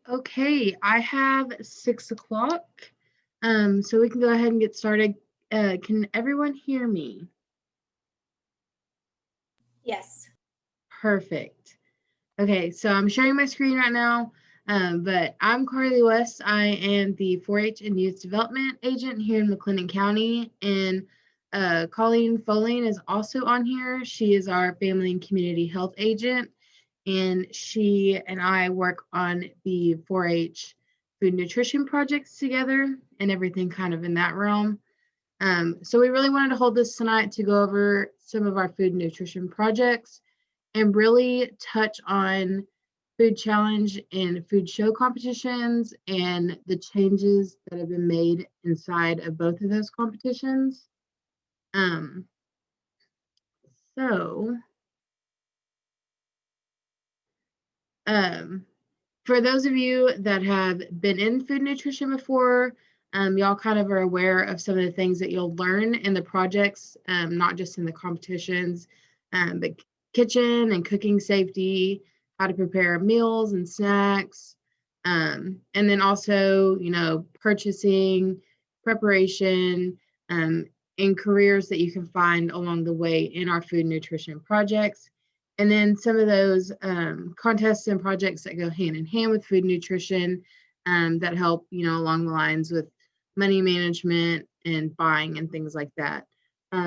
Okay, I have 6 o'clock, so we can go ahead and get started. Can everyone hear me? Yes. Perfect. Okay, so I'm sharing my screen right now, but I'm Carly West. I am the 4-H and Youth Development Agent here in McLennan County, and Colleen Folling is also on here. She is our Family and Community Health Agent, and she and I work on the 4-H food nutrition projects together and everything kind of in that realm. So we really wanted to hold this tonight to go over some of our food nutrition projects and really touch on food challenge and food show competitions and the changes that have been made inside of both of those competitions. Um, so um, for those of you that have been in food nutrition before, y'all kind of are aware of some of the things that you'll learn in the projects, not just in the competitions, but kitchen and cooking safety, how to prepare meals and snacks, and then also, purchasing, preparation, and careers that you can find along the way in our food nutrition projects. And then some of those contests and projects that go hand in hand with food nutrition that help, along the lines with money management and buying and things like that.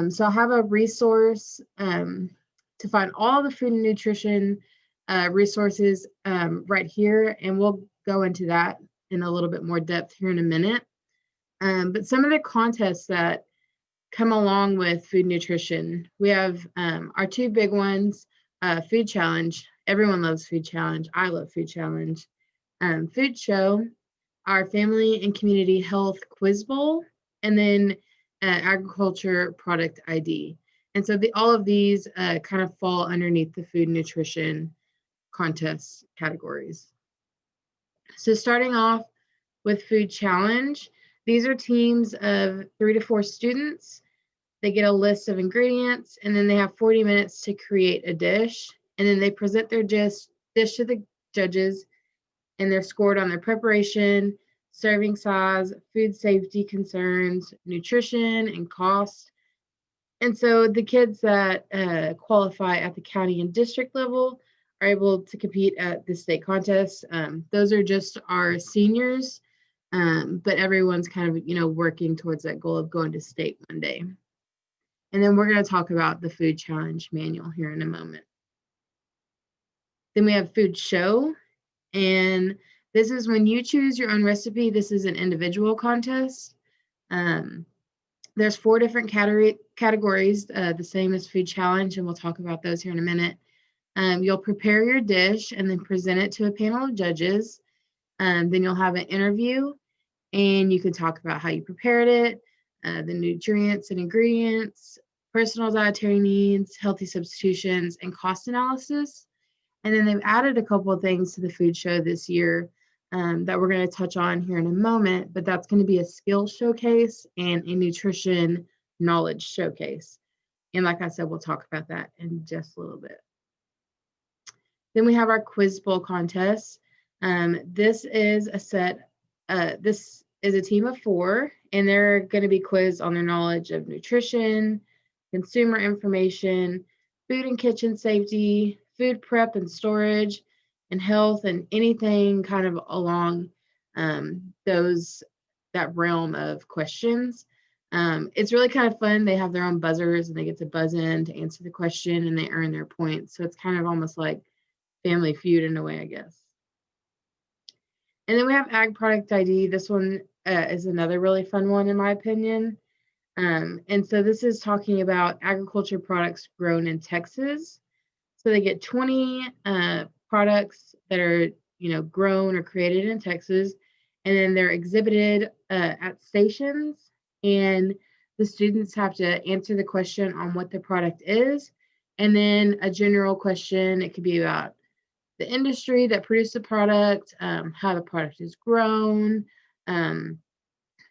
So I have a resource to find all the food and nutrition resources right here, and we'll go into that in a little bit more depth here in a minute. But some of the contests that come along with food nutrition, we have our two big ones. Food challenge. Everyone loves food challenge. I love food challenge. Food show, our family and community health quiz bowl, and then agriculture product ID. And so all of these kind of fall underneath the food nutrition contest categories. So starting off with food challenge, these are teams of 3 to 4 students. They get a list of ingredients, and then they have 40 minutes to create a dish. And then they present their dish to the judges, and they're scored on their preparation, serving size, food safety concerns, nutrition, and cost. And so the kids that qualify at the county and district level are able to compete at the state contest. Those are just our seniors, but everyone's kind of, working towards that goal of going to state one day. And then we're going to talk about the food challenge manual here in a moment. Then we have food show. And this is when you choose your own recipe. This is an individual contest. There's 4 different categories, the same as food challenge, and we'll talk about those here in a minute. You'll prepare your dish and then present it to a panel of judges. Then you'll have an interview, and you can talk about how you prepared it, the nutrients and ingredients, personal dietary needs, healthy substitutions, and cost analysis. And then they've added a couple of things to the food show this year that we're going to touch on here in a moment, but that's going to be a skills showcase and a nutrition knowledge showcase. And like I said, we'll talk about that in just a little bit. Then we have our quiz bowl contest. This is a team of 4, and they're going to be quizzed on their knowledge of nutrition, consumer information, food and kitchen safety, food prep and storage, and health, and anything kind of along that realm of questions. It's really kind of fun. They have their own buzzers, and they get to buzz in to answer the question, and they earn their points. So it's kind of almost like Family Feud in a way, I guess. And then we have Ag Product ID. This one is another really fun one, in my opinion. And so this is talking about agriculture products grown in Texas. So they get 20 products that are, grown or created in Texas, and then they're exhibited at stations. And the students have to answer the question on what the product is, and then a general question. It could be about the industry that produced the product, how the product is grown,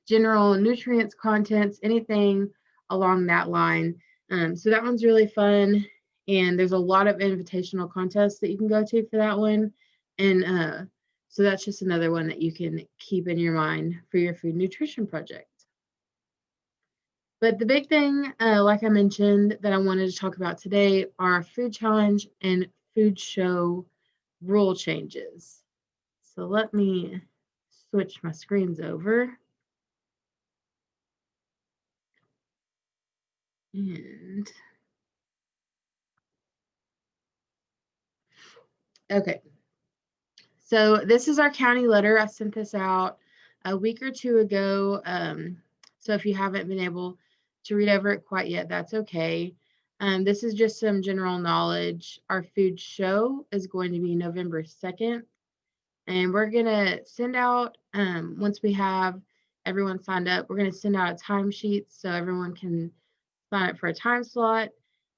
general nutrients, contents, anything along that line. So that one's really fun. And there's a lot of invitational contests that you can go to for that one. And So that's just another one that you can keep in your mind for your food nutrition project. But the big thing, like I mentioned, that I wanted to talk about today are food challenge and food show rule changes. So let me switch my screens over. And okay, so this is our county letter. I sent this out a week or two ago. So if you haven't been able to read over it quite yet, that's okay. This is just some general knowledge. Our food show is going to be November 2nd. And we're going to send out, once we have everyone signed up, we're going to send out a timesheet so everyone can sign up for a time slot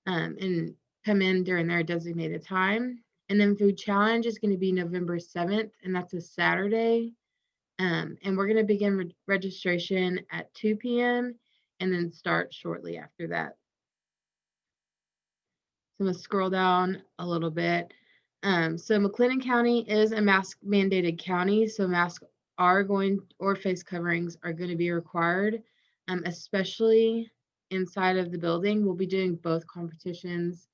and come in during their designated time. And then food challenge is going to be November 7th, and that's a Saturday. And we're going to begin registration at 2 p.m. and then start shortly after that. So I'm going to scroll down a little bit. So McLennan County is a mask mandated county, so masks are going, or face coverings are going to be required, especially inside of the building. We'll be doing both competitions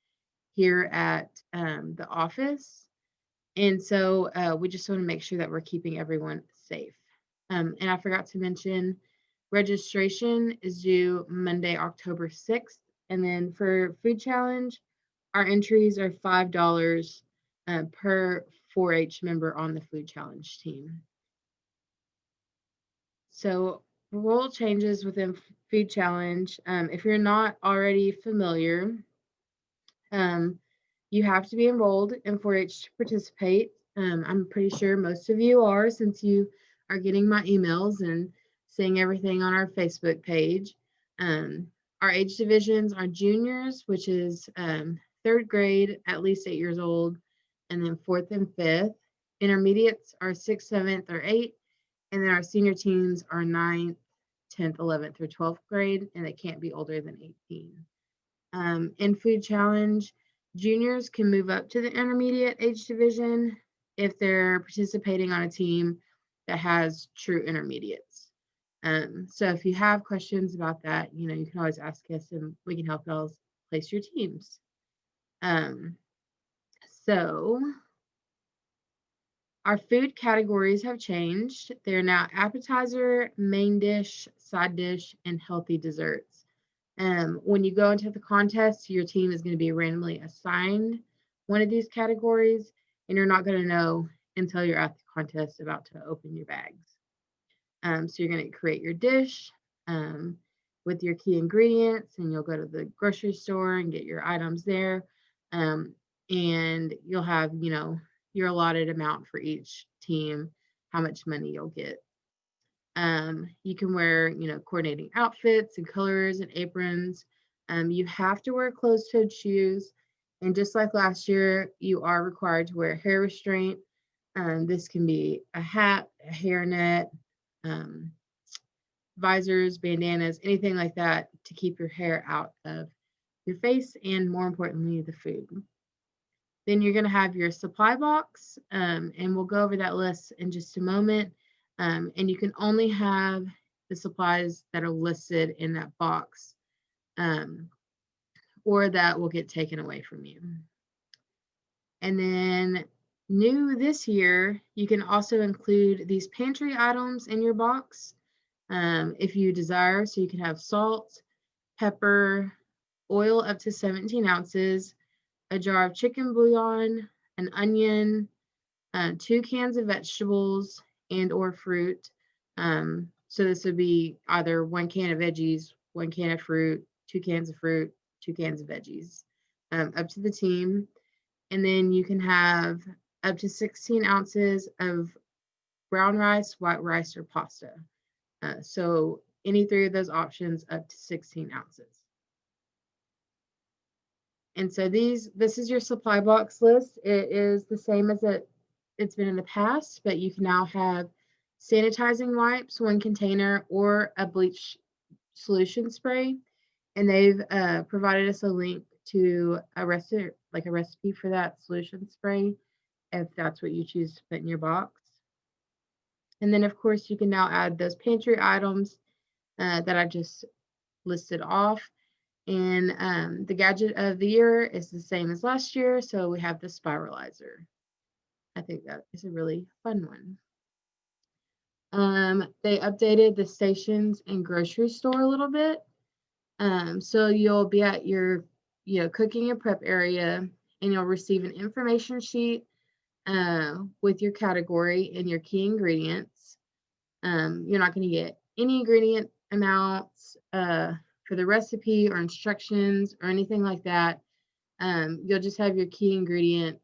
here at the office. And so we just want to make sure that we're keeping everyone safe. And I forgot to mention, registration is due Monday, October 6th. And then for food challenge, our entries are $5 per 4-H member on the food challenge team. So rule changes within food challenge. If you're not already familiar, you have to be enrolled in 4-H to participate. I'm pretty sure most of you are, since you are getting my emails and seeing everything on our Facebook page. Our age divisions are juniors, which is 3rd grade, at least 8 years old, and then 4th and 5th. Intermediates are 6th, 7th, or 8th, and then our senior teams are 9th, 10th, 11th, or 12th grade, and they can't be older than 18. In food challenge, juniors can move up to the intermediate age division if they're participating on a team that has true intermediates. So if you have questions about that, you can always ask us and we can help y'all place your teams. So our food categories have changed. They're now appetizer, main dish, side dish, and healthy desserts. When you go into the contest, your team is going to be randomly assigned one of these categories, and you're not going to know until you're at the contest about to open your bags. So you're going to create your dish with your key ingredients, and you'll go to the grocery store and get your items there. And you'll have, your allotted amount for each team, how much money you'll get. You can wear, coordinating outfits and colors and aprons. You have to wear closed-toed shoes. And just like last year, you are required to wear a hair restraint. This can be a hat, a hairnet, visors, bandanas, anything like that to keep your hair out of your face and, more importantly, the food. Then you're going to have your supply box, and we'll go over that list in just a moment. And you can only have the supplies that are listed in that box, or that will get taken away from you. And then new this year, you can also include these pantry items in your box if you desire. So you can have salt, pepper, oil up to 17 ounces, a jar of chicken bouillon, an onion, 2 cans of vegetables and or fruit. So this would be either 1 can of veggies, 1 can of fruit, 2 cans of fruit, 2 cans of veggies, up to the team. And then you can have up to 16 ounces of brown rice, white rice, or pasta. So any 3 of those options up to 16 ounces. And so this is your supply box list. It is the same as it's been in the past, but you can now have sanitizing wipes, 1 container, or a bleach solution spray. And they've provided us a link to a recipe for that solution spray, if that's what you choose to put in your box. And then, of course, you can now add those pantry items that I just listed off. And the gadget of the year is the same as last year. So we have the spiralizer. I think that is a really fun one. They updated the stations and grocery store a little bit. So you'll be at your, cooking and prep area, and you'll receive an information sheet with your category and your key ingredients. You're not going to get any ingredient amounts for the recipe or instructions or anything like that. You'll just have your key ingredient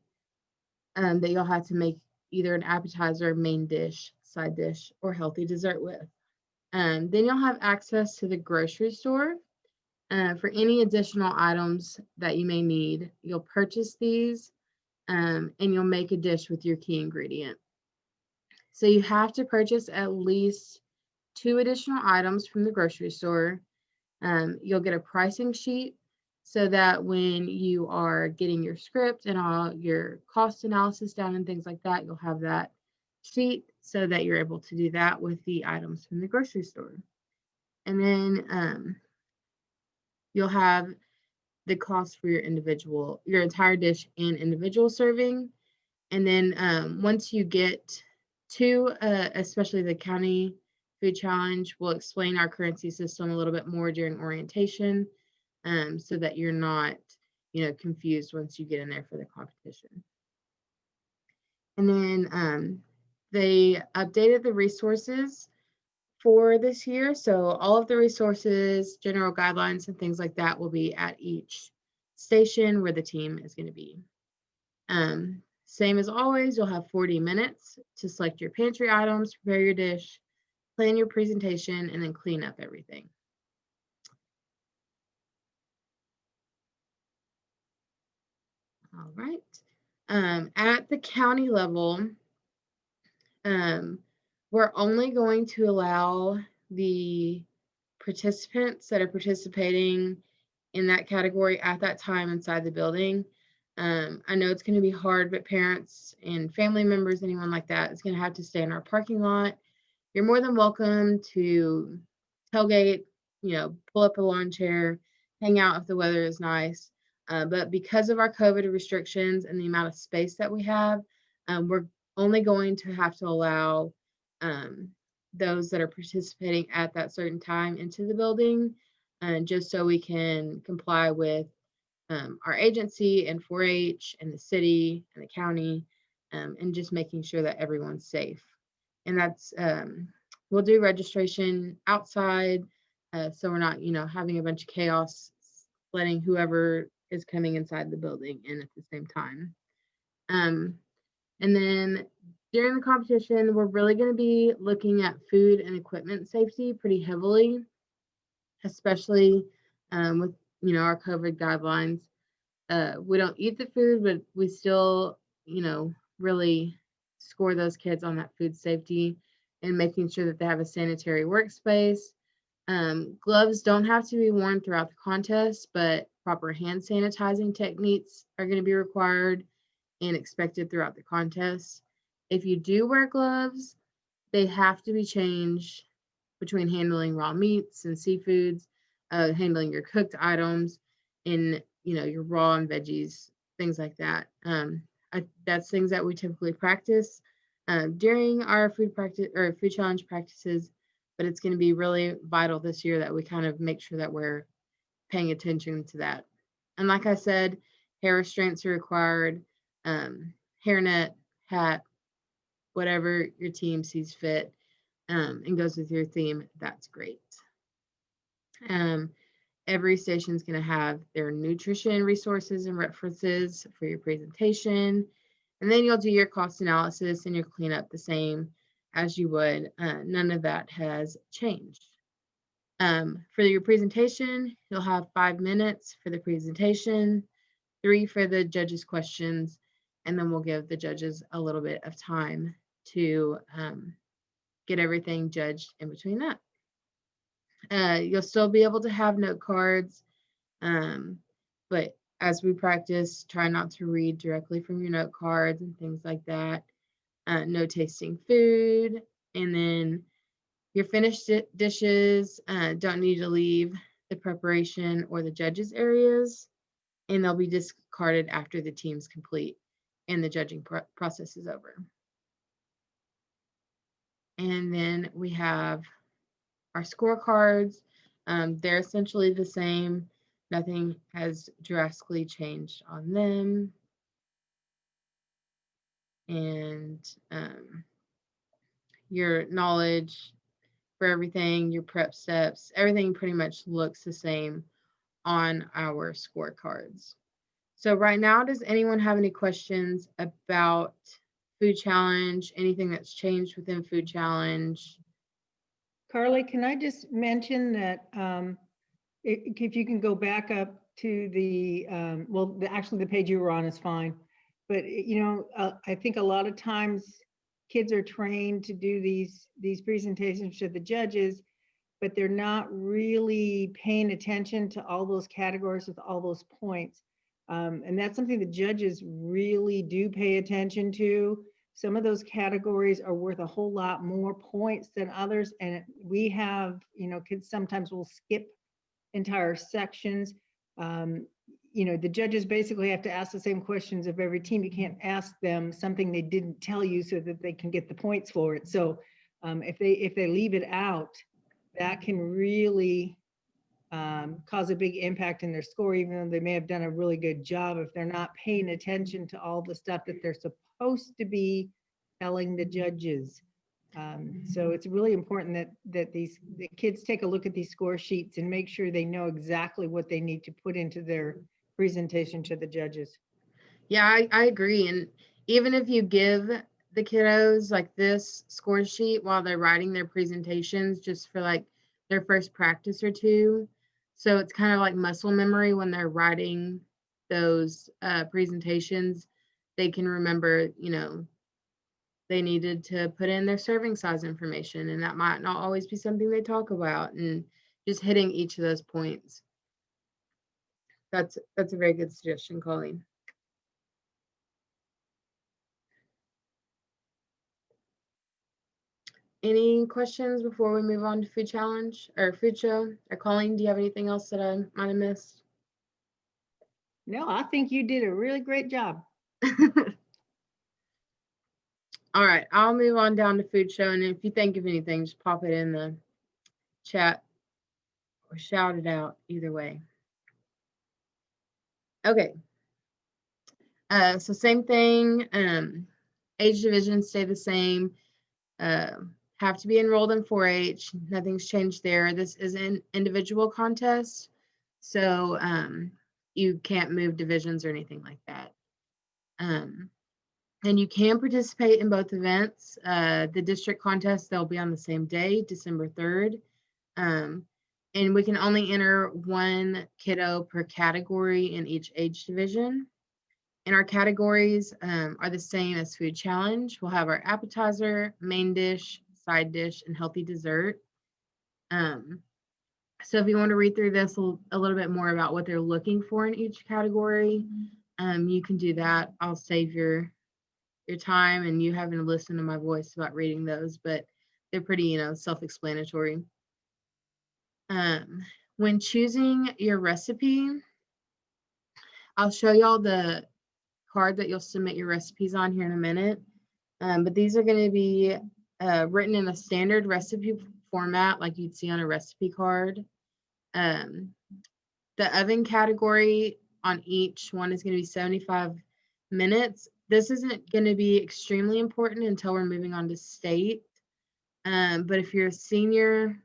that you'll have to make either an appetizer, main dish, side dish, or healthy dessert with. Then you'll have access to the grocery store for any additional items that you may need. You'll purchase these and you'll make a dish with your key ingredient. So you have to purchase at least 2 additional items from the grocery store. You'll get a pricing sheet so that when you are getting your script and all your cost analysis down and things like that, you'll have that sheet so that you're able to do that with the items from the grocery store. And then you'll have the cost for your entire dish and individual serving. And then once you get to, especially the county food challenge, we'll explain our currency system a little bit more during orientation, so that you're not, confused once you get in there for the competition. And then they updated the resources for this year. So all of the resources, general guidelines, and things like that will be at each station where the team is going to be. Same as always, you'll have 40 minutes to select your pantry items, prepare your dish, plan your presentation, and then clean up everything. All right. At the county level, we're only going to allow the participants that are participating in that category at that time inside the building. I know it's going to be hard, but parents and family members, anyone like that, is going to have to stay in our parking lot. You're more than welcome to tailgate, pull up a lawn chair, hang out if the weather is nice. But because of our COVID restrictions and the amount of space that we have, we're only going to have to allow those that are participating at that certain time into the building, just so we can comply with our agency and 4-H and the city and the county, and just making sure that everyone's safe. And that's, we'll do registration outside, so we're not, having a bunch of chaos, letting whoever is coming inside the building in at the same time. And then during the competition, we're really going to be looking at food and equipment safety pretty heavily, especially with, our COVID guidelines. We don't eat the food, but we still, really score those kids on that food safety and making sure that they have a sanitary workspace. Gloves don't have to be worn throughout the contest, but proper hand sanitizing techniques are going to be required and expected throughout the contest. If you do wear gloves, they have to be changed between handling raw meats and seafoods, handling your cooked items, and your raw and veggies, things like that. That's things that we typically practice during our food challenge practices, but it's going to be really vital this year that we kind of make sure that we're paying attention to that. And like I said, hair restraints are required, hairnet, hat, whatever your team sees fit, and goes with your theme. That's great. Every station is going to have their nutrition resources and references for your presentation. And then you'll do your cost analysis and your cleanup the same as you would. None of that has changed. For your presentation, you'll have 5 minutes for the presentation, 3 for the judges' questions, and then we'll give the judges a little bit of time to get everything judged in between that. You'll still be able to have note cards, but as we practice, try not to read directly from your note cards and things like that. No tasting food, And then your finished dishes don't need to leave the preparation or the judges areas, and they'll be discarded after the team's complete and the judging process is over. And then we have our scorecards. They're essentially the same. Nothing has drastically changed on them. And your knowledge for everything, your prep steps, everything pretty much looks the same on our scorecards. So right now, does anyone have any questions about Food Challenge, anything that's changed within Food Challenge? Carly, can I just mention that if you can go back up to the, actually the page you were on is fine. But, I think a lot of times kids are trained to do these presentations to the judges, but they're not really paying attention to all those categories with all those points. And that's something the judges really do pay attention to. Some of those categories are worth a whole lot more points than others. And we have, kids sometimes will skip entire sections. The judges basically have to ask the same questions of every team. You can't ask them something they didn't tell you so that they can get the points for it. So if they leave it out, that can really cause a big impact in their score, even though they may have done a really good job if they're not paying attention to all the stuff that they're supposed to be telling the judges. So it's really important that the kids take a look at these score sheets and make sure they know exactly what they need to put into their presentation to the judges. Yeah, I agree. And even if you give the kiddos like this score sheet while they're writing their presentations, just for like their first practice or two, so it's kind of like muscle memory when they're writing those presentations, they can remember, they needed to put in their serving size information, and that might not always be something they talk about, and just hitting each of those points. That's a very good suggestion, Colleen. Any questions before we move on to Food Challenge or Food Show? Or Colleen, do you have anything else that I might have missed? No, I think you did a really great job. All right, I'll move on down to Food Show, and if you think of anything, just pop it in the chat or shout it out, either way. Okay. So same thing, age divisions stay the same. Have to be enrolled in 4-H. Nothing's changed there. This is an individual contest, so you can't move divisions or anything like that. And you can participate in both events. The district contest, they'll be on the same day, December 3rd. And we can only enter one kiddo per category in each age division. And our categories are the same as Food Challenge. We'll have our appetizer, main dish, side dish, and healthy dessert. So if you want to read through this a little bit more about what they're looking for in each category, you can do that. I'll save your time and you having to listen to my voice about reading those, but they're pretty, self-explanatory. When choosing your recipe, I'll show y'all the card that you'll submit your recipes on here in a minute. But these are going to be written in a standard recipe format like you'd see on a recipe card. The oven category on each one is going to be 75 minutes. This isn't going to be extremely important until we're moving on to state. But if you're a senior,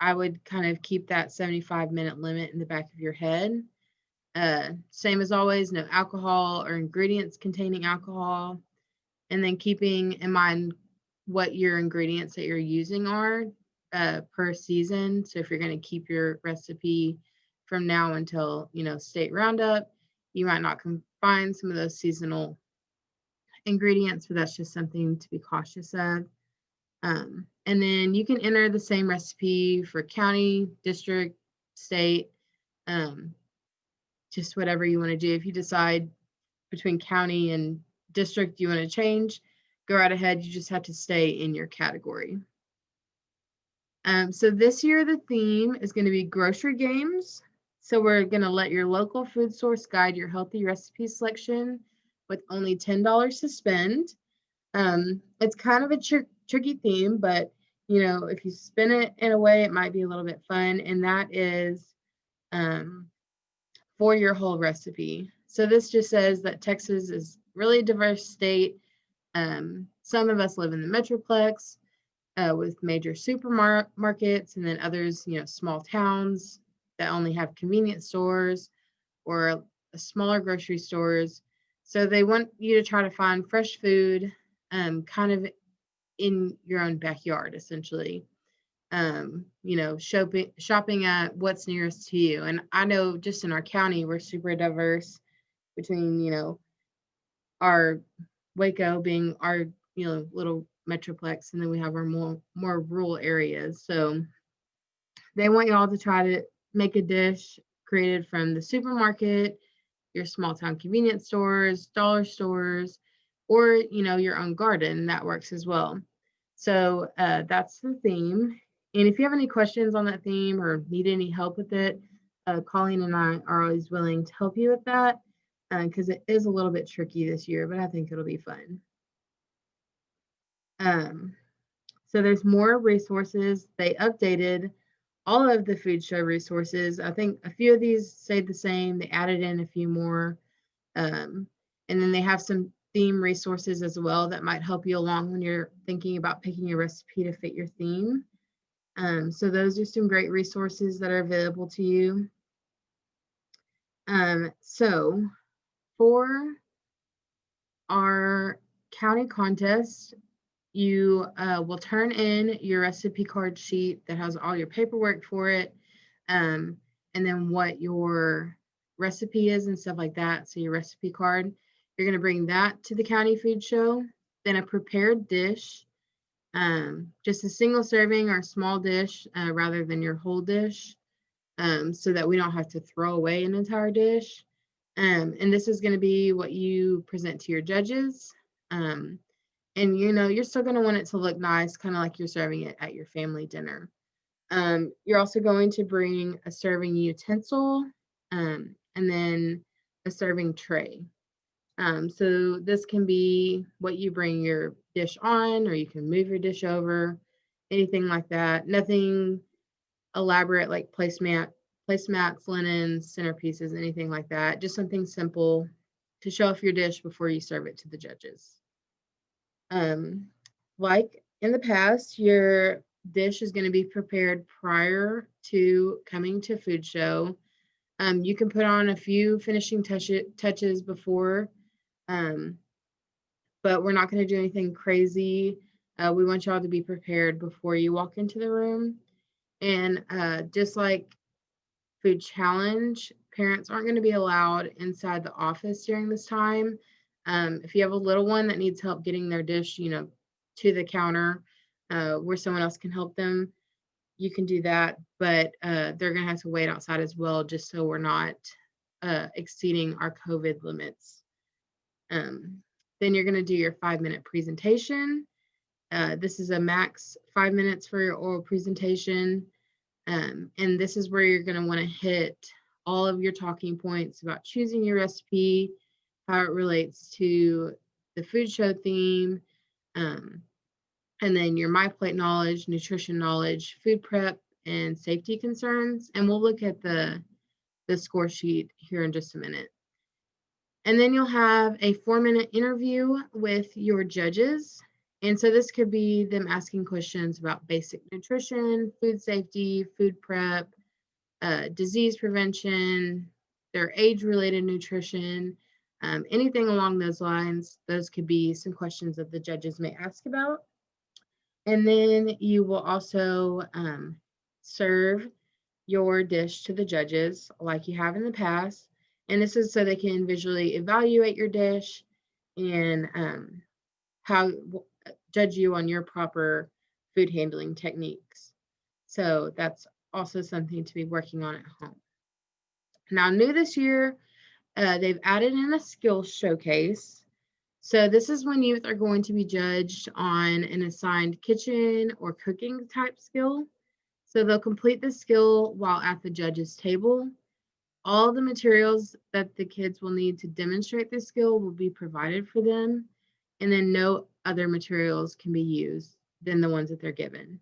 I would kind of keep that 75-minute limit in the back of your head. Same as always, no alcohol or ingredients containing alcohol. And then keeping in mind what your ingredients that you're using are per season. So if you're going to keep your recipe from now until, state roundup, you might not find some of those seasonal ingredients, but that's just something to be cautious of. And then you can enter the same recipe for county, district, state, just whatever you want to do. If you decide between county and district you want to change, go right ahead. You just have to stay in your category. So this year the theme is going to be grocery games. So we're going to let your local food source guide your healthy recipe selection with only $10 to spend. It's kind of a tricky theme, but if you spin it in a way, it might be a little bit fun, and that is for your whole recipe. So this just says that Texas is really a diverse state. Some of us live in the Metroplex with major supermarkets, and then others, small towns that only have convenience stores or smaller grocery stores. So they want you to try to find fresh food kind of in your own backyard, essentially. Shopping at what's nearest to you. And I know just in our county, we're super diverse between, our Waco being our, little metroplex, and then we have our more rural areas. So they want y'all to try to make a dish created from the supermarket, your small town convenience stores, dollar stores, or your own garden. That works as well. So that's the theme. And if you have any questions on that theme or need any help with it, Colleen and I are always willing to help you with that because it is a little bit tricky this year, but I think it'll be fun. So there's more resources. They updated all of the food show resources. I think a few of these stayed the same. They added in a few more. And then they have some theme resources as well that might help you along when you're thinking about picking a recipe to fit your theme. So those are some great resources that are available to you. So for our county contest, you will turn in your recipe card sheet that has all your paperwork for it, and then what your recipe is and stuff like that. So your recipe card, you're going to bring that to the county food show. Then a prepared dish, just a single serving or small dish rather than your whole dish, so that we don't have to throw away an entire dish. And this is going to be what you present to your judges. And you're still going to want it to look nice, kind of like you're serving it at your family dinner. You're also going to bring a serving utensil and then a serving tray. So this can be what you bring your dish on, or you can move your dish over, anything like that. Nothing elaborate like placemats, linens, centerpieces, anything like that. Just something simple to show off your dish before you serve it to the judges. Like in the past, your dish is going to be prepared prior to coming to food show. You can put on a few finishing touches before, but we're not going to do anything crazy. We want y'all to be prepared before you walk into the room. And just like food challenge, parents aren't going to be allowed inside the office during this time. If you have a little one that needs help getting their dish, to the counter where someone else can help them, you can do that. But they're going to have to wait outside as well, just so we're not exceeding our COVID limits. Then you're going to do your 5-minute presentation. This is a max 5 minutes for your oral presentation. And this is where you're going to want to hit all of your talking points about choosing your recipe, how it relates to the food show theme, and then your My Plate knowledge, nutrition knowledge, food prep, and safety concerns. And we'll look at the score sheet here in just a minute. And then you'll have a 4-minute interview with your judges. And so this could be them asking questions about basic nutrition, food safety, food prep, disease prevention, their age-related nutrition, anything along those lines. Those could be some questions that the judges may ask about. And then you will also serve your dish to the judges like you have in the past. And this is so they can visually evaluate your dish and judge you on your proper food handling techniques. So that's also something to be working on at home. Now, new this year, they've added in a skills showcase. So this is when youth are going to be judged on an assigned kitchen or cooking type skill. So they'll complete the skill while at the judge's table. All the materials that the kids will need to demonstrate this skill will be provided for them, and then no other materials can be used than the ones that they're given.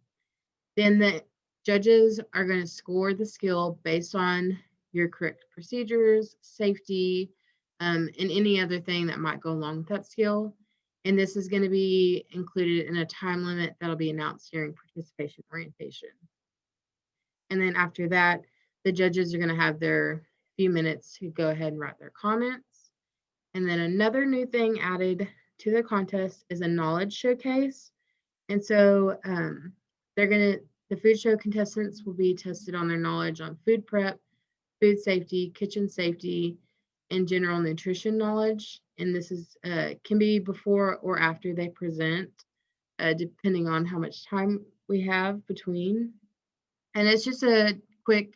Then the judges are going to score the skill based on your correct procedures, safety, and any other thing that might go along with that skill. And this is going to be included in a time limit that'll be announced during participation orientation. And then after that, the judges are going to have their few minutes to go ahead and write their comments. And then another new thing added to the contest is a knowledge showcase. And so the food show contestants will be tested on their knowledge on food prep, food safety, kitchen safety, and general nutrition knowledge. And this is can be before or after they present, depending on how much time we have between. And it's just a quick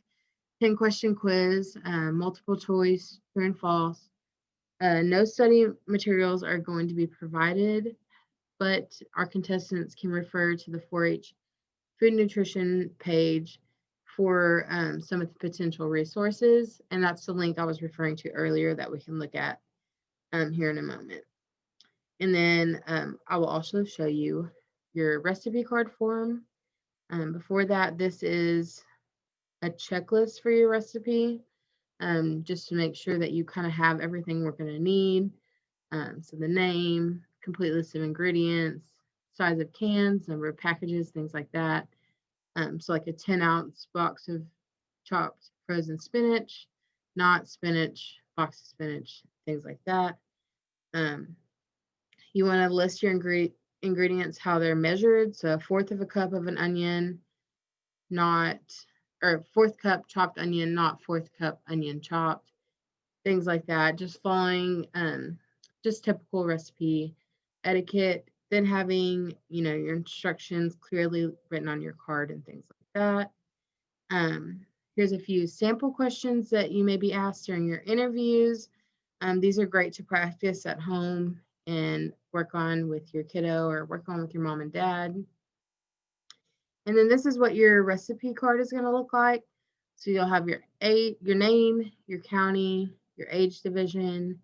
10-question quiz, multiple choice, true and false. No study materials are going to be provided, but our contestants can refer to the 4-H food nutrition page for some of the potential resources. And that's the link I was referring to earlier that we can look at here in a moment. And then I will also show you your recipe card form. Before that, this is a checklist for your recipe, just to make sure that you kind of have everything we're going to need. So the name, complete list of ingredients, size of cans, number of packages, things like that. So like a 10-ounce box of chopped frozen spinach, not spinach, box of spinach, things like that. You want to list your ingredients, how they're measured. So 1/4 of a cup of an onion, not, or 1/4 cup chopped onion, not 1/4 cup onion chopped, things like that. Just following just typical recipe etiquette. Then having, your instructions clearly written on your card and things like that. Here's a few sample questions that you may be asked during your interviews. These are great to practice at home and work on with your kiddo or work on with your mom and dad. And then this is what your recipe card is going to look like. So you'll have your name, your county, your age division,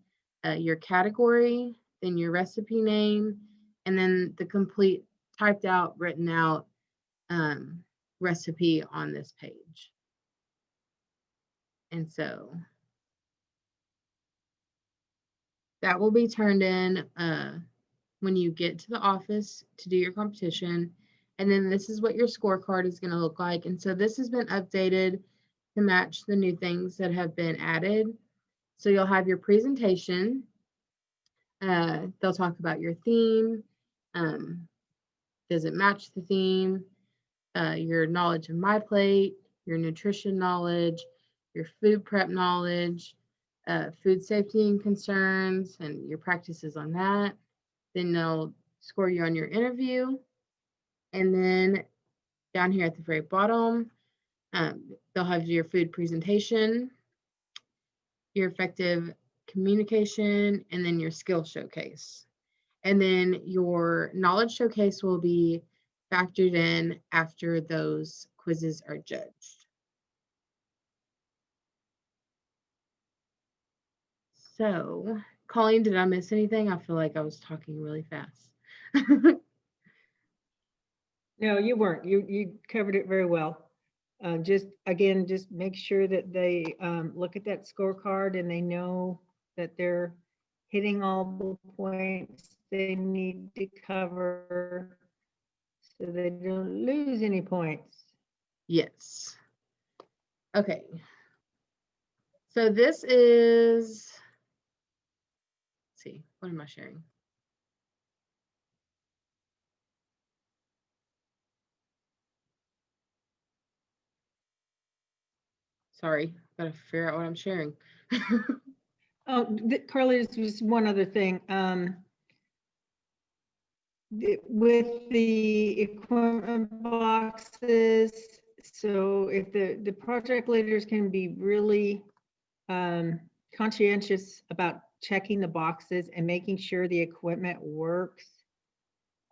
your category, then your recipe name, and then the complete typed out, written out recipe on this page. And so that will be turned in when you get to the office to do your competition. And then this is what your scorecard is going to look like. And so this has been updated to match the new things that have been added. So you'll have your presentation. They'll talk about your theme. Does it match the theme? Your knowledge of My Plate, your nutrition knowledge, your food prep knowledge, food safety and concerns, and your practices on that. Then they'll score you on your interview. And then down here at the very bottom, they'll have your food presentation, your effective communication, and then your skill showcase. And then your knowledge showcase will be factored in after those quizzes are judged. So, Colleen, did I miss anything? I feel like I was talking really fast. No, you weren't. You covered it very well. Just make sure that they look at that scorecard and they know that they're hitting all the points they need to cover so they don't lose any points. Yes. Okay. So this is, let's see, what am I sharing? Sorry, gotta figure out what I'm sharing. Oh, Carly, there's just one other thing. With the equipment boxes, so if the project leaders can be really conscientious about checking the boxes and making sure the equipment works.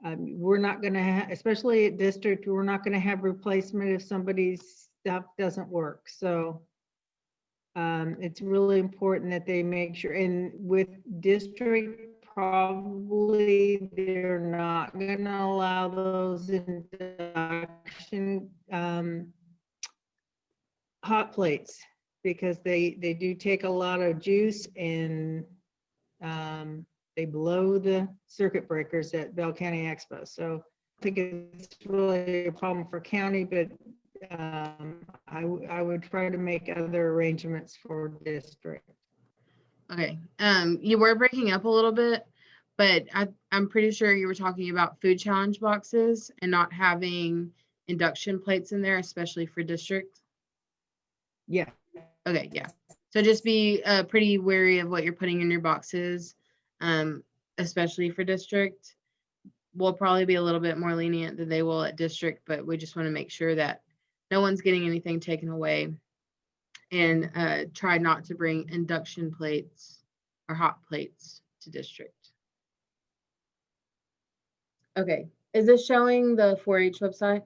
We're not going to especially at district, we're not going to have replacement if somebody's stuff doesn't work. So it's really important that they make sure, and with district, probably they're not going to allow those induction hot plates, because they do take a lot of juice, and they blow the circuit breakers at Bell County Expo. So I think it's really a problem for county, but I would try to make other arrangements for district. Okay. You were breaking up a little bit, but I'm pretty sure you were talking about food challenge boxes and not having induction plates in there, especially for district. Yeah. Okay. Yeah. So just be pretty wary of what you're putting in your boxes, especially for district. We'll probably be a little bit more lenient than they will at district, but we just want to make sure that no one's getting anything taken away, and try not to bring induction plates or hot plates to district. Okay, is this showing the 4-H website?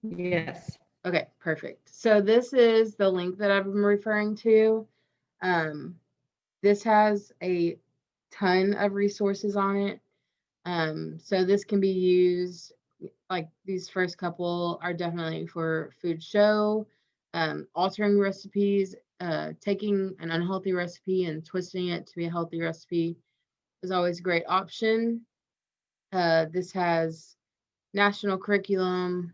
Yes. Okay, perfect. So this is the link that I'm referring to. This has a ton of resources on it. So this can be used, like these first couple are definitely for food show, altering recipes, taking an unhealthy recipe and twisting it to be a healthy recipe is always a great option. This has national curriculum,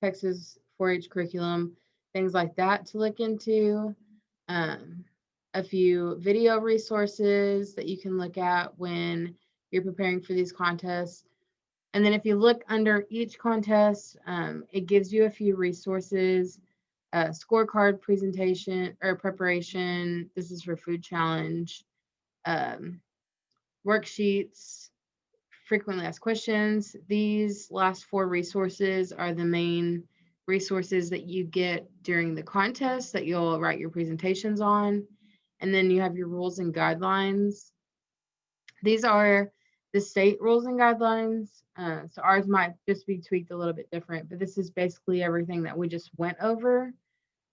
Texas 4-H curriculum, things like that to look into. A few video resources that you can look at when you're preparing for these contests. And then if you look under each contest, it gives you a few resources, scorecard presentation or preparation. This is for food challenge, worksheets, frequently asked questions. These last 4 resources are the main resources that you get during the contest that you'll write your presentations on. And then you have your rules and guidelines. These are the state rules and guidelines. So ours might just be tweaked a little bit different, but this is basically everything that we just went over.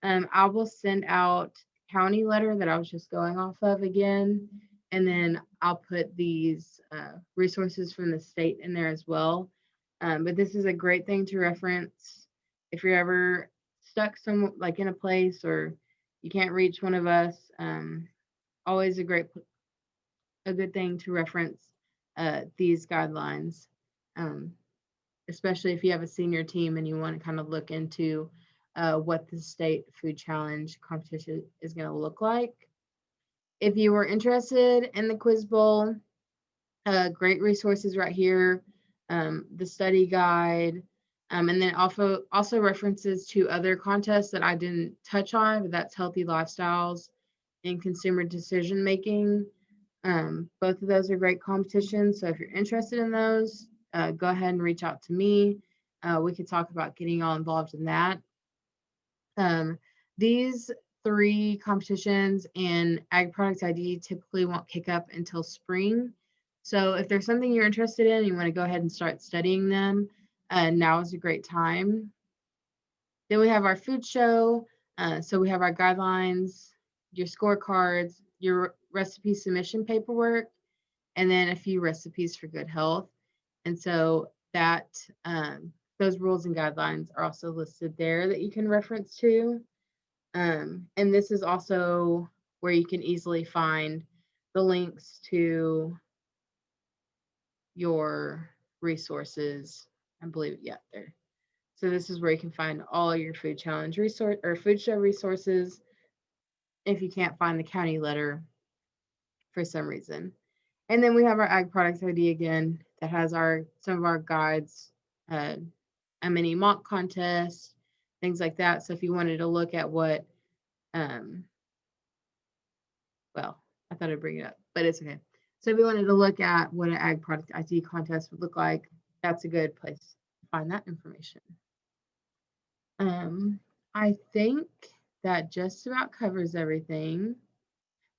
I will send out county letter that I was just going off of again, and then I'll put these resources from the state in there as well. But this is a great thing to reference if you're ever stuck like in a place or you can't reach one of us. Always a good thing to reference these guidelines, especially if you have a senior team and you want to kind of look into what the state food challenge competition is going to look like. If you were interested in the quiz bowl, great resources right here, the study guide, and then also references to other contests that I didn't touch on, but that's healthy lifestyles and consumer decision making. Both of those are great competitions. So if you're interested in those, go ahead and reach out to me. We could talk about getting all involved in that. These 3 competitions and Ag Products ID typically won't kick up until spring. So if there's something you're interested in, you want to go ahead and start studying them, now is a great time. Then we have our food show. So we have our guidelines, your scorecards, your recipe submission paperwork, and then a few recipes for good health. And so that those rules and guidelines are also listed there that you can reference to. And this is also where you can easily find the links to your resources. I believe, yeah, there. So this is where you can find all your food challenge resource or food show resources if you can't find the county letter for some reason. And then we have our Ag Products ID again that has some of our guides, a mini mock contest, things like that. So if you wanted to look at what, well, I thought I'd bring it up, but it's okay. So if you wanted to look at what an Ag Product ID contest would look like, that's a good place to find that information. I think that just about covers everything.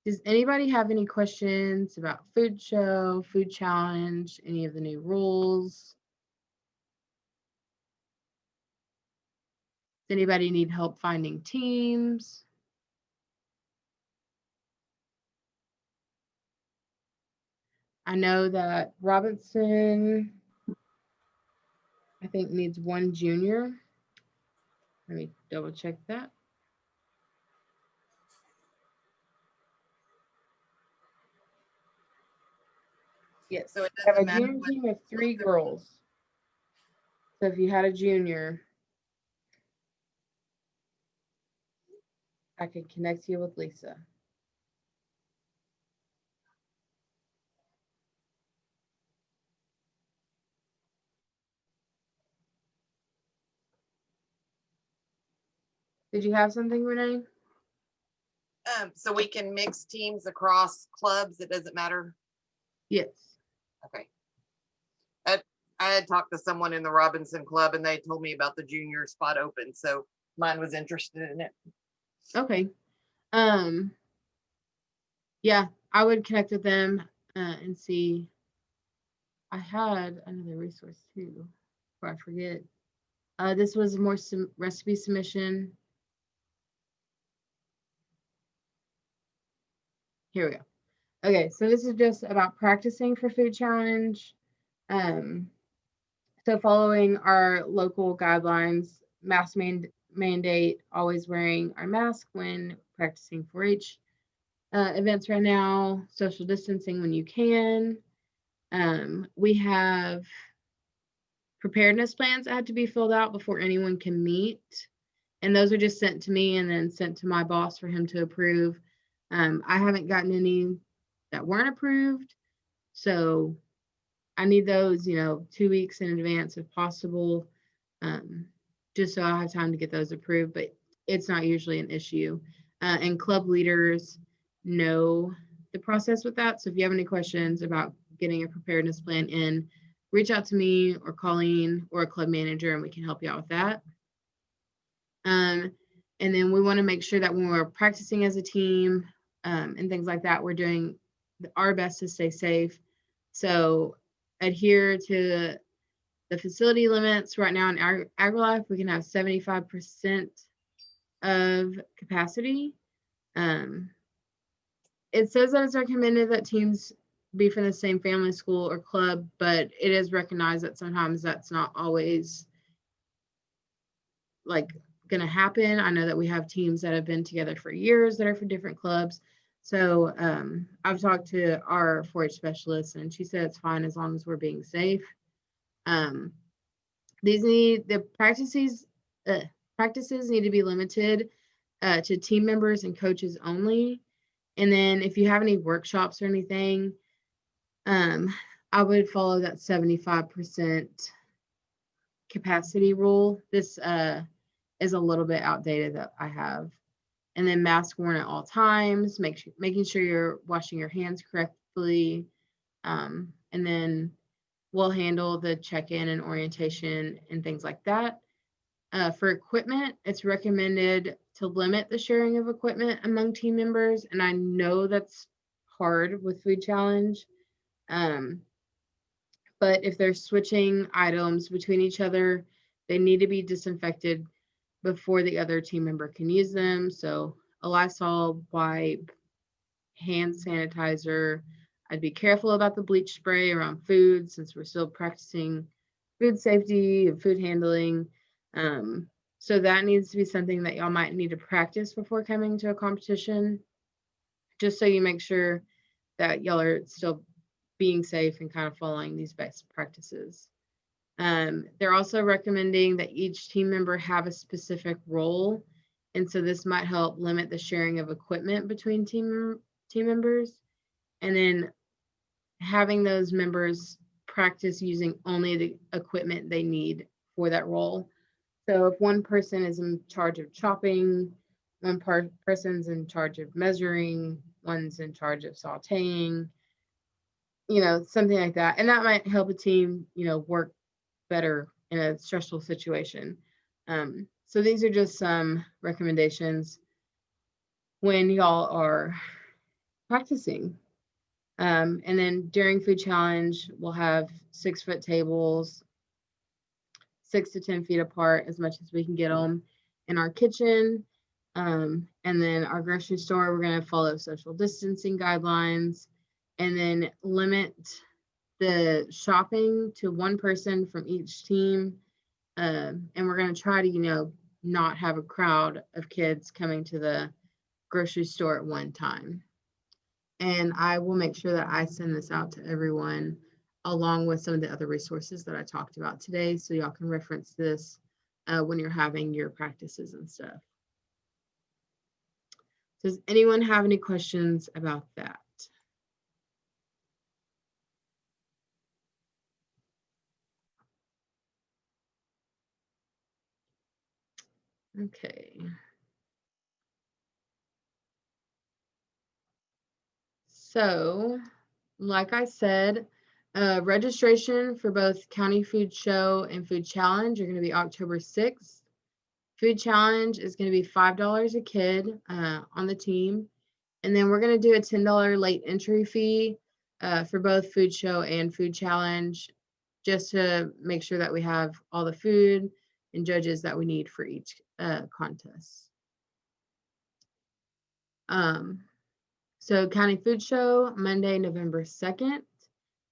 Does anybody have any questions about food show, food challenge, any of the new rules? Does anybody need help finding teams? I know that Robinson, I think, needs one junior. Let me double check that. Yes, So it I have a doesn't matter junior what. team of 3 girls. So if you had a junior, I could connect you with Lisa. Did you have something, Renee? So we can mix teams across clubs. It doesn't matter. Yes. Okay. I had talked to someone in the Robinson Club and they told me about the junior spot open. So mine was interested in it. Okay. Yeah, I would connect with them and see. I had another resource too, before I forget. This was more recipe submission. Here we go. Okay, so this is just about practicing for food challenge. So following our local guidelines, mask mandate, always wearing our mask when practicing 4-H events right now, social distancing when you can. We have preparedness plans that have to be filled out before anyone can meet. And those are just sent to me and then sent to my boss for him to approve. I haven't gotten any that weren't approved. So I need those, 2 weeks in advance if possible, just so I have time to get those approved. But it's not usually an issue. And club leaders know the process with that. So if you have any questions about getting a preparedness plan in, reach out to me or Colleen or a club manager and we can help you out with that. And then we want to make sure that when we're practicing as a team and things like that, we're doing our best to stay safe. So adhere to the facility limits. Right now in AgriLife, we can have 75% of capacity. It says that it's recommended that teams be from the same family, school, or club, but it is recognized that sometimes that's not always like going to happen. I know that we have teams that have been together for years that are for different clubs. So I've talked to our 4-H specialist and she said it's fine as long as we're being safe. The practices need to be limited to team members and coaches only. And then if you have any workshops or anything, I would follow that 75% capacity rule. This is a little bit outdated that I have. And then mask worn at all times, making sure you're washing your hands correctly. And then we'll handle the check-in and orientation and things like that. For equipment, it's recommended to limit the sharing of equipment among team members. And I know that's hard with Food Challenge. But if they're switching items between each other, they need to be disinfected before the other team member can use them. So a Lysol wipe, hand sanitizer. I'd be careful about the bleach spray around food since we're still practicing food safety and food handling. So that needs to be something that y'all might need to practice before coming to a competition, just so you make sure that y'all are still being safe and kind of following these best practices. They're also recommending that each team member have a specific role. And so this might help limit the sharing of equipment between team members. And then having those members practice using only the equipment they need for that role. So if one person is in charge of chopping, one person's in charge of measuring, one's in charge of sauteing, something like that. And that might help a team, work better in a stressful situation. So these are just some recommendations. when y'all are practicing. And then during food challenge, we'll have 6-foot tables, 6 to 10 feet apart, as much as we can get them in our kitchen. And then our grocery store, we're going to follow social distancing guidelines, and then limit the shopping to one person from each team. And we're going to try to, not have a crowd of kids coming to the grocery store at one time. And I will make sure that I send this out to everyone along with some of the other resources that I talked about today, so y'all can reference this when you're having your practices and stuff. Does anyone have any questions about that? Okay. So, like I said, registration for both County Food Show and Food Challenge are going to be October 6th. Food Challenge is going to be $5 a kid on the team. And then we're going to do a $10 late entry fee for both Food Show and Food Challenge, just to make sure that we have all the food and judges that we need for each contest. So County Food Show, Monday, November 2nd.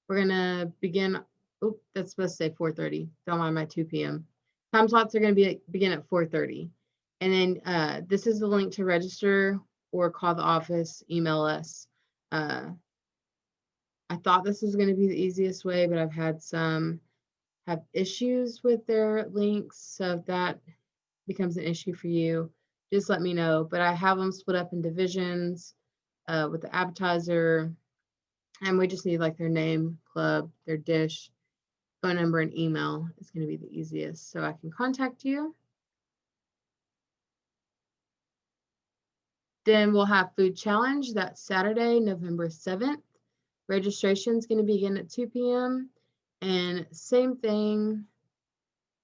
We're going to begin, oh, that's supposed to say 4:30. Don't mind my 2 p.m. Time slots are going to begin at 4:30. And then this is the link to register, or call the office, email us. I thought this was going to be the easiest way, but I've had some have issues with their links. So if that becomes an issue for you, just let me know. But I have them split up in divisions with the appetizer, and we just need like their name, club, their dish, phone number, and email is going to be the easiest, so I can contact you. Then we'll have Food Challenge that Saturday, November 7th. Registration is going to begin at 2 p.m. And same thing,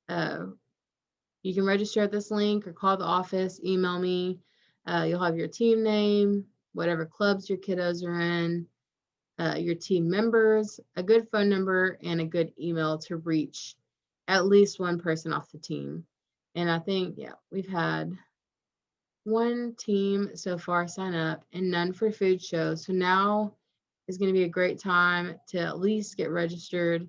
you can register at this link or call the office, email me. You'll have your team name, whatever clubs your kiddos are in, your team members, a good phone number, and a good email to reach at least one person off the team. And I think, yeah, we've had one team so far sign up and none for Food Show. So now is going to be a great time to at least get registered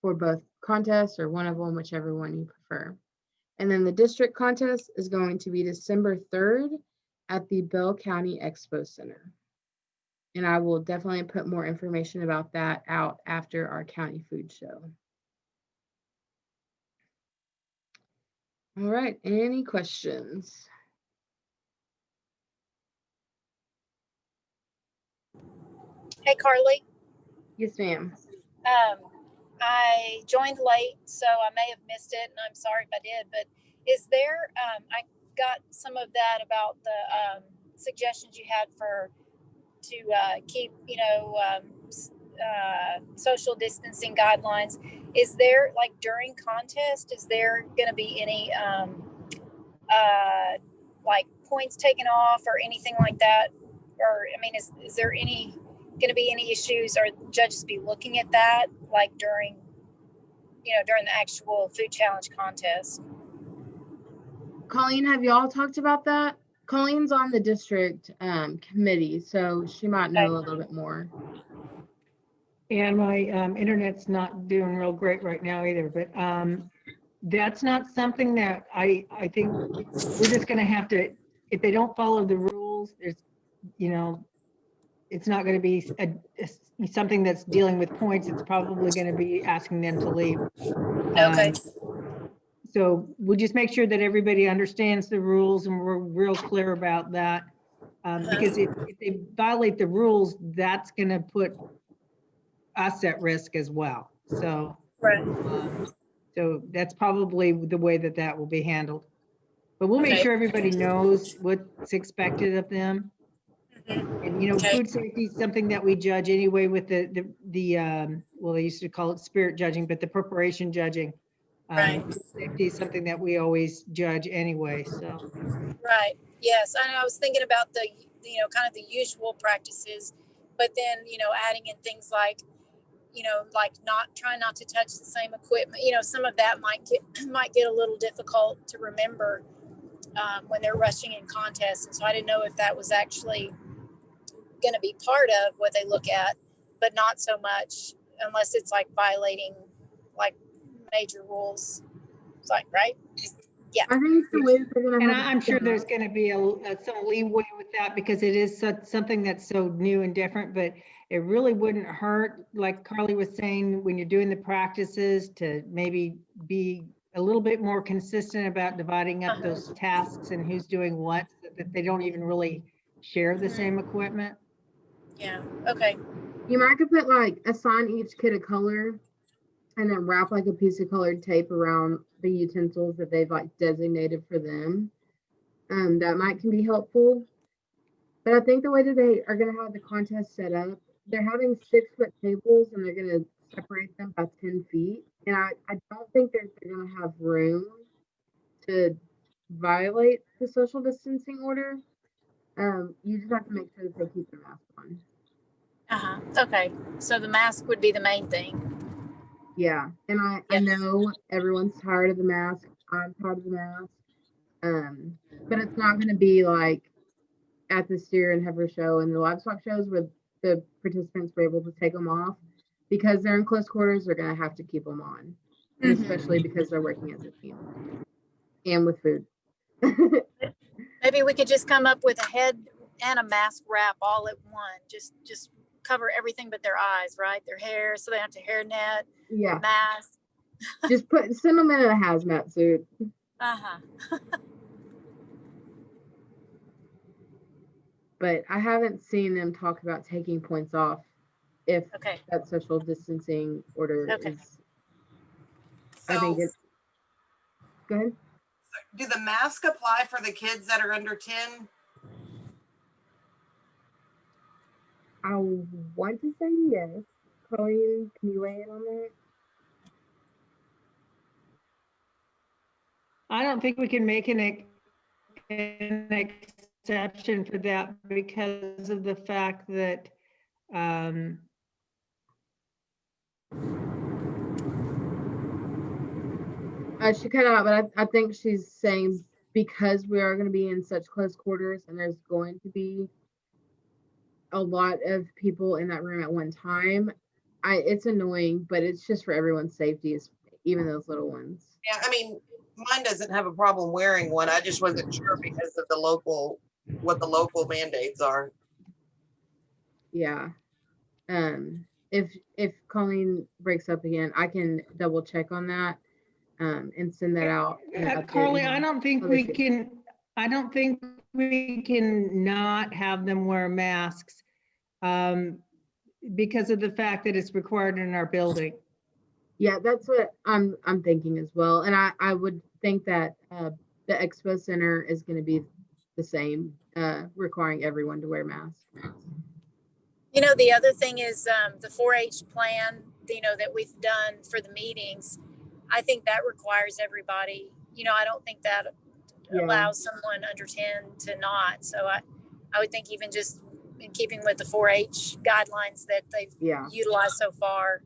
for both contests, or one of them, whichever one you prefer. And then the district contest is going to be December 3rd at the Bell County Expo Center. And I will definitely put more information about that out after our county food show. All right, any questions? Hey, Carly. Yes, ma'am. I joined late, so I may have missed it, and I'm sorry if I did. But is there? I got some of that about the suggestions you had to keep, social distancing guidelines. Is there, like, during contest? Is there going to be any like points taken off or anything like that? Or I mean, is there any going to be any issues, or judges be looking at that, like during the actual food challenge contest? Colleen, have y'all talked about that? Colleen's on the district committee, so she might know a little bit more. And my internet's not doing real great right now either, but that's not something that I think we're just going to have to, if they don't follow the rules, there's, it's not going to be something that's dealing with points. It's probably going to be asking them to leave. Okay. So we'll just make sure that everybody understands the rules and we're real clear about that. Because if they violate the rules, that's going to put us at risk as well. So, right. So that's probably the way that will be handled. But we'll make sure everybody knows what's expected of them. And food safety is something that we judge anyway with the well, they used to call it spirit judging, but the preparation judging. Right. Safety is something that we always judge anyway, so. Right. Yes. I was thinking about the, kind of the usual practices, but then, adding in things like, like trying not to touch the same equipment. Some of that might get a little difficult to remember when they're rushing in contests. And so I didn't know if that was actually going to be part of what they look at, but not so much unless it's like violating like major rules. It's like, right? Yeah. I think the way that they're gonna And have it I'm sure set there's up- going to be some leeway with that because it is something that's so new and different, but it really wouldn't hurt, like Carly was saying, when you're doing the practices to maybe be a little bit more consistent about dividing up those tasks and who's doing what, so that they don't even really share the same equipment. Yeah. Okay. You might could put like assign each kid a color and then wrap like a piece of colored tape around the utensils that they've like designated for them. That might can be helpful. But I think the way that they are gonna have the contest set up, they're having 6-foot tables and they're gonna separate them by 10 feet. And I don't think they're gonna have room to violate the social distancing order. You just have to make sure that they keep their mask on. Okay. So the mask would be the main thing. Yeah, and I Yes. know everyone's tired of the mask. I'm tired of the mask. But it's not going to be like at the steer and heifer show and the livestock shows where the participants were able to take them off because they're in close quarters. They're going to have to keep them on, and especially because they're working as a team and with food. Maybe we could just come up with a head and a mask wrap all at one. Just cover everything but their eyes, right? Their hair, so they don't have to hairnet, Yeah, mask. just send them in a hazmat suit. But I haven't seen them talk about taking points off if Okay. that social distancing order Okay. is. I think So it's. Go ahead. do the masks apply for the kids that are under 10? I want to say yes. Chloe, can you weigh in on that? I don't think we can make an exception for that because of the fact that She cut out, but I think she's saying because we are going to be in such close quarters and there's going to be a lot of people in that room at one time. It's annoying, but it's just for everyone's safety, even those little ones. Yeah, I mean, mine doesn't have a problem wearing one. I just wasn't sure because of what the local mandates are. Yeah. If Colleen breaks up again, I can double check on that and send that out. Carly, I don't think we can not have them wear masks because of the fact that it's required in our building. Yeah, that's what I'm thinking as well. And I would think that the expo center is going to be the same, requiring everyone to wear masks. The other thing is the 4-H plan, that we've done for the meetings. I think that requires everybody. I don't think that allows someone under 10 to not. So I would think even just in keeping with the 4-H guidelines that they've utilized so far,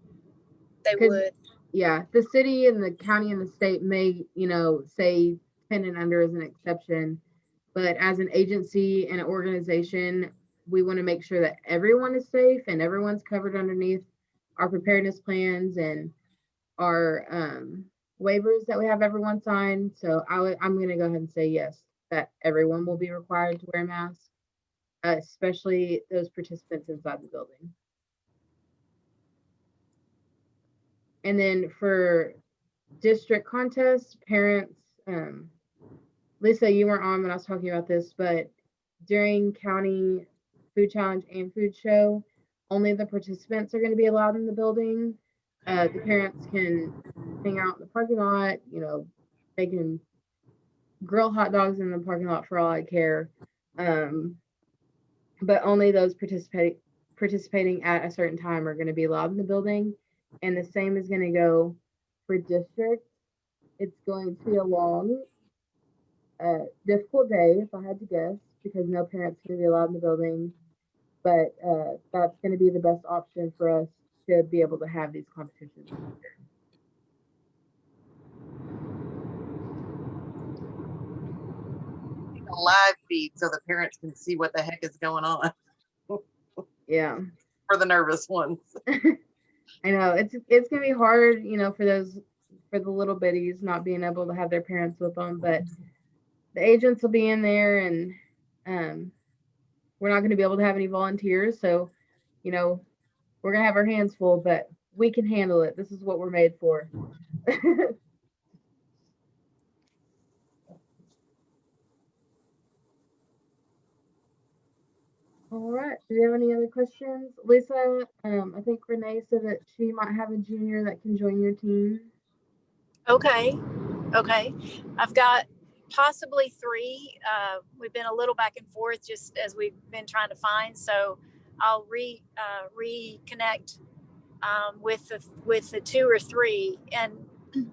they would. Yeah, the city and the county and the state may, say 10 and under is an exception, but as an agency and an organization, we want to make sure that everyone is safe and everyone's covered underneath our preparedness plans and our waivers that we have everyone sign. So I'm going to go ahead and say yes, that everyone will be required to wear a mask, especially those participants inside the building. And then for district contests, parents, Lisa, you weren't on when I was talking about this, but during county food challenge and food show, only the participants are going to be allowed in the building. The parents can hang out in the parking lot, they can grill hot dogs in the parking lot for all I care. But only those participating at a certain time are going to be allowed in the building. And the same is going to go for districts. it's going to be a long, difficult day, if I had to guess, because no parents are going to be allowed in the building. But that's going to be the best option for us to be able to have these competitions. A live feed so the parents can see what the heck is going on Yeah. for the nervous ones. I know it's gonna be hard, for the little bitties not being able to have their parents with them, but the agents will be in there, and we're not gonna be able to have any volunteers, so we're gonna have our hands full, but we can handle it. This is what we're made for. All right. Do you have any other questions, Lisa? I think Renee said that she might have a junior that can join your team. Okay. I've got possibly 3. We've been a little back and forth just as we've been trying to find. So I'll reconnect with the 2 or 3. And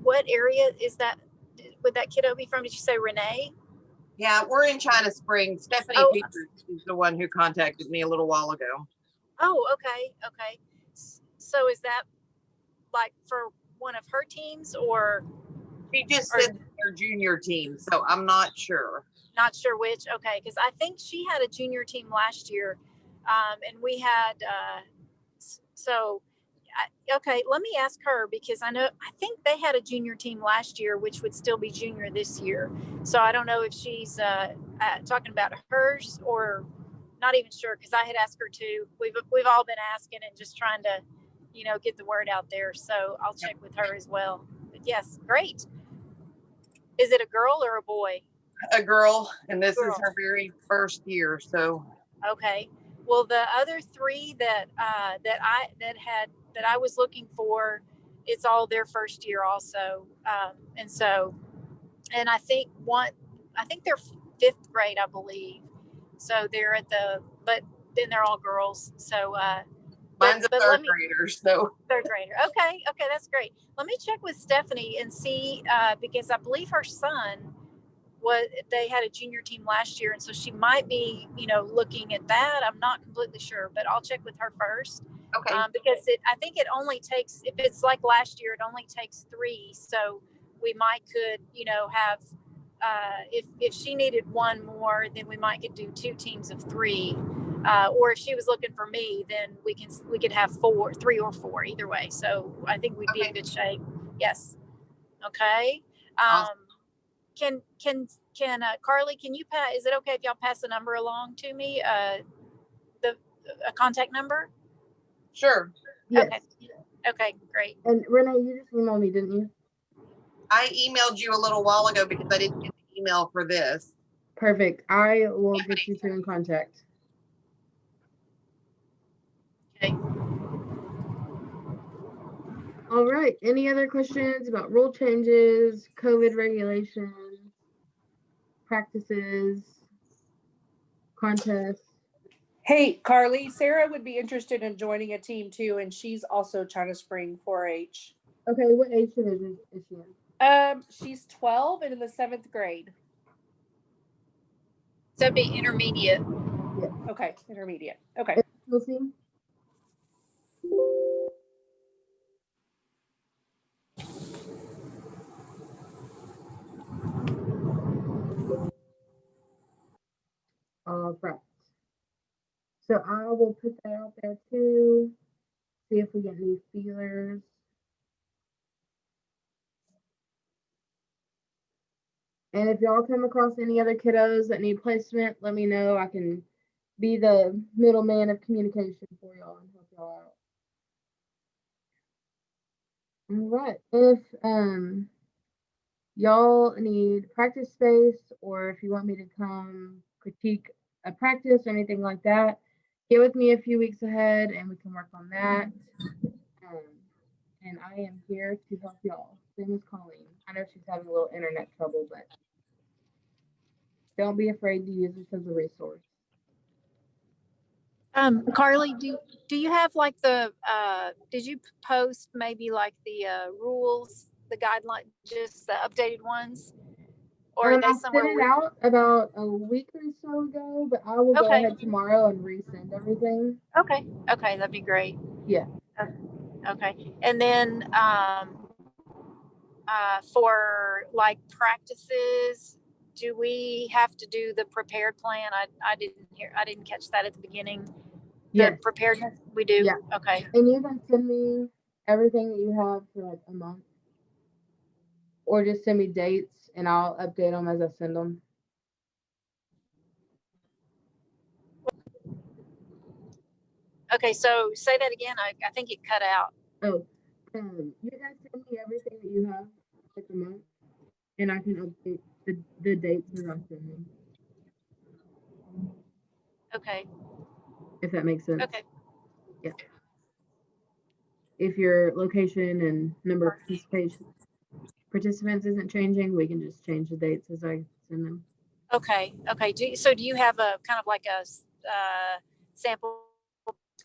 what area is that? Would that kiddo be from? Did you say Renee? Yeah, we're in China Springs. Stephanie Oh. Peters is the one who contacted me a little while ago. Oh, okay. So is that like for one of her teams, or She just said their junior team, so I'm not sure. not sure which? Okay, because I think she had a junior team last year, and we had okay, let me ask her, because I think they had a junior team last year, which would still be junior this year. So I don't know if she's talking about hers, or not even sure, because I had asked her too. We've all been asking and just trying to, get the word out there. So I'll check with her as well. But yes, great. Is it a girl or a boy? A girl, and this Girl. is her very first year, so. Okay. Well, the other 3 that I was looking for, it's all their first year also, and I think they're 5th grade, I believe. So they're but then they're all girls. So Mine's a third grader, so. Third grader. Okay, that's great. Let me check with Stephanie and see, because I believe her son they had a junior team last year, and so she might be, looking at that. I'm not completely sure, but I'll check with her first. Okay. Because I think it only takes, if it's like last year, it only takes 3. So we could, have, if she needed 1 more, then we could do 2 teams of 3. Or if she was looking for me, then we could have 3 or 4, either way. So I think we'd be in good shape. Yes. Okay. Awesome. Can Carly, can you is it okay if y'all pass the number along to me? A contact number? Sure. Yes. Okay, great. And Renee, you just emailed me, didn't you? I emailed you a little while ago because I didn't get the email for this. Perfect. I will get you 2 in contact. Okay. All right. Any other questions about rule changes, COVID regulations, practices, contests? Hey, Carly, Sarah would be interested in joining a team too, and she's also China Spring 4-H. Okay, what age division is she in? She's 12 and in the 7th grade. So it'd be intermediate. Yeah. Okay, intermediate. Okay. We'll see. All right. So I will put that out there too. See if we get any feelers. And if y'all come across any other kiddos that need placement, let me know. I can be the middleman of communication for y'all and help y'all out. All right. If y'all need practice space, or if you want me to come critique a practice or anything like that, get with me a few weeks ahead and we can work on that. And I am here to help y'all. Same as Colleen. I know she's having a little internet trouble, but don't be afraid to use this as a resource. Carly, do you have like did you post maybe like the rules the guideline, just the updated ones? Or are I they sent somewhere it where? out about a week or so ago, but I will go Okay. ahead tomorrow and resend everything. Okay, okay, that'd be great. Yeah. Okay, and then for like practices, do we have to do the prepared plan? I didn't catch that at the beginning. The Yes. preparedness, we do? Yeah. Okay, And you can send me everything that you have for like a month, or just send me dates and I'll update them as I send them. okay, so say that again. I think it cut out. Oh, you guys send me everything that you have like a month, and I can update the dates as I send them. Okay, If that makes sense. okay, If your location and number of participants isn't changing, we can just change the dates as I send them. okay, okay. So do you have a kind of like a sample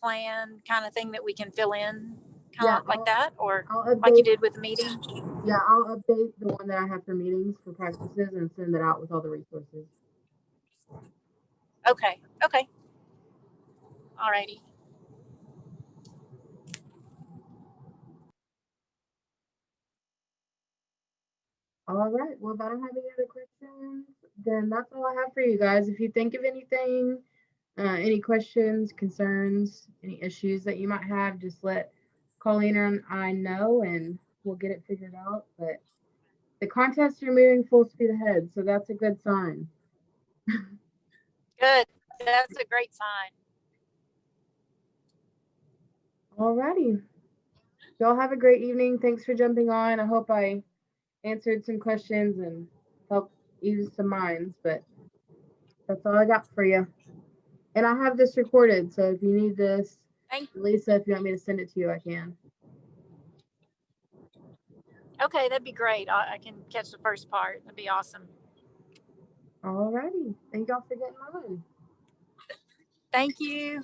plan kind of thing that we can fill in kind of like that, or I'll like you update. did with the meeting? Yeah, I'll update the one that I have for meetings for practices and send it out with all the resources. Okay, okay. Alrighty. All right. Well, if I don't have any other questions, then that's all I have for you guys. If you think of anything, any questions, concerns, any issues that you might have, just let Colleen and I know and we'll get it figured out. But the contests are moving full speed ahead, so that's a good sign. Good. That's a great sign. All righty. Y'all have a great evening. Thanks for jumping on. I hope I answered some questions and helped ease some minds, but that's all I got for you. And I have this recorded, so if you need this, Thank Lisa, if you want me to send it to you, I can. Okay, that'd be great. I can catch the first part. That'd be awesome. All righty. Thank y'all for getting on. Thank you.